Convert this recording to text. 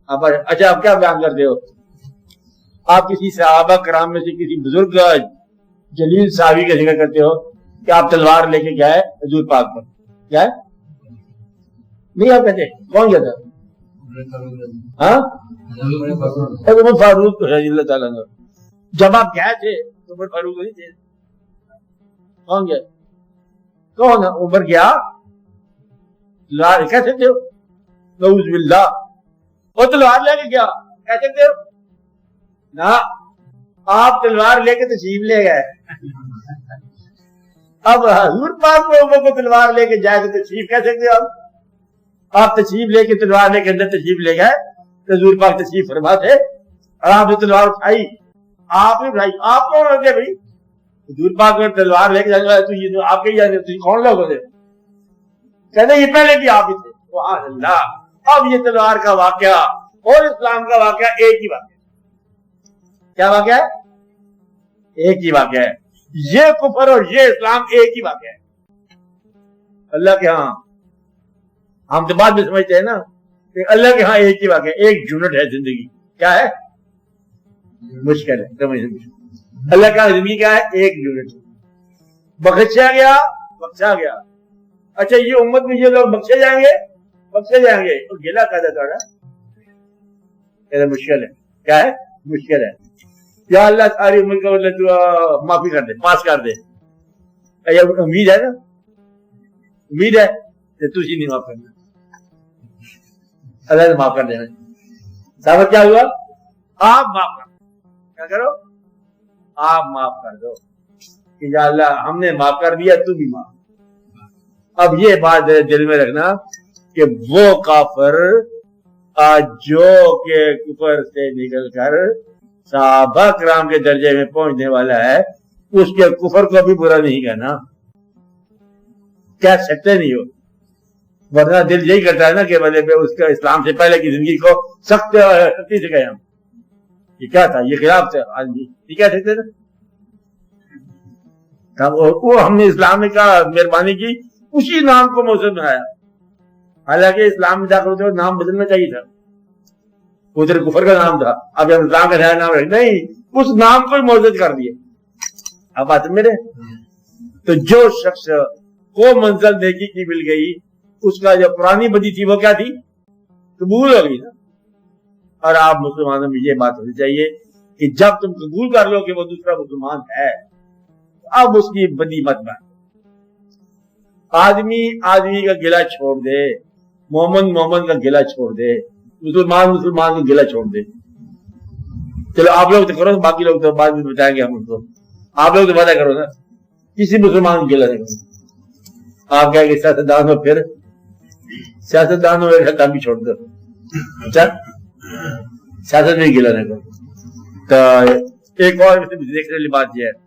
اچھا آپ کیا بیان کرتے ہو؟ آپ کسی صحابہ کرام میں سے کسی بزرگ جلیل صحابی کا ذکر کرتے ہو کہ آپ تلوار لے کے گئے حضور پاک پر، کیا ہے؟ نہیں آپ کہتے کون گیا تھا؟ ہاں عمر فاروق رضی اللہ تعالیٰ عنہ. جب آپ گئے تھے تو عمر فاروق نہیں تھے؟ کون گیا؟ کون ہے؟ عمر گیا تلوار کہہ سکتے ہو؟ نعوذ باللہ وہ تلوار لے کے گیا کہہ سکتے ہو؟ نہ، آپ تلوار لے کے تشریف لے گئے. اب حضور پاک عمر کو تلوار لے کے جائے تو تشریف کہہ سکتے ہو؟ آپ تشریف لے کے تلوار لے کے اندر تشریف لے گئے تو حضور پاک تشریف فرما تھے اور آپ نے تلوار اٹھائی، آپ نے اٹھائی، آپ کون ہوتے بھائی؟ حضور پاک میں تلوار لے کے جانے والے تو یہ تو آپ کے ہی جانے، تو کون لوگ ہوتے؟ کہتے یہ پہلے بھی آپ ہی تھے. سبحان اللہ. اب یہ تلوار کا واقعہ اور اسلام کا واقعہ ایک ہی واقعہ. کیا واقعہ ہے؟ ایک ہی واقعہ ہے. یہ کفر اور یہ اسلام ایک ہی واقعہ ہے اللہ کے ہاں. ہم تو بعد میں سمجھتے ہیں نا کہ اللہ کے ہاں ایک ہی واقعہ ہے، ایک یونٹ ہے زندگی. کیا ہے؟ مشکل ہے سمجھنا. اللہ کا زندگی کیا ہے؟ ایک یونٹ. بخشا گیا بخشا گیا. اچھا یہ امت میں یہ لوگ بخشے جائیں گے بخشے جائیں گے اور گلا کہتا تھوڑا مشکل ہے. کیا ہے؟ مشکل ہے. یا اللہ ساری امت کا مطلب معافی کر دے، پاس کر دے. امید ہے نا، امید ہے کہ تجھے نہیں معاف کرنا، اللہ نے معاف کر دینا. ثابت کیا ہوا؟ آپ معاف کر، کیا کرو؟ آپ معاف کر دو کہ یا اللہ ہم نے معاف کر دیا، تو بھی معاف. اب یہ بات دل میں رکھنا کہ وہ کافر جو کہ کفر سے نکل کر صحابہ کرام کے درجے میں پہنچنے والا ہے، اس کے کفر کو بھی برا نہیں کہنا، کہہ سکتے نہیں ہو. ورنہ دل یہی کرتا ہے نا کہ اس کا اسلام سے پہلے کی زندگی کو سختی سے کہیں ہم یہ کیا تھا، یہ خلاف تھا. ہاں جی یہ کہہ سکتے نا. وہ ہم نے اسلام میں کہا مہربانی کی اسی نام کو موجود بنایا، حالانکہ اسلام میں داخل ہوتے ہوئے نام بدلنا چاہیے تھا. ادھر کفر کا نام تھا، اب ہم اسلام کا نیا نام رکھ نہیں، اس نام کو موجود کر دیا. اب بات میرے تو جو شخص کو منزل نیکی کی مل گئی، اس کا جو پرانی بدی تھی وہ کیا تھی؟ قبول ہو گئی نا. اور آپ مسلمانوں میں یہ بات ہونی چاہیے کہ جب تم قبول کر لو کہ وہ دوسرا مسلمان ہے، اب اس کی بدی مت بن. آدمی کا گلہ چھوڑ دے، مومن کا گلہ چھوڑ دے، مسلمان کا گلہ چھوڑ دے. چلو آپ لوگ تو کرو، باقی لوگ تو بعد میں بتائیں گے ہم ان کو. آپ لوگ تو وعدہ کرو نا کسی مسلمان کو گلہ نہیں کرو. آپ کہیں گے سیاستدان ہو، پھر سیاستدان ہو ہم بھی چھوڑ دو. اچھا سیاست میں گلہ نہیں کرو. تو ایک اور دیکھنے والی بات یہ ہے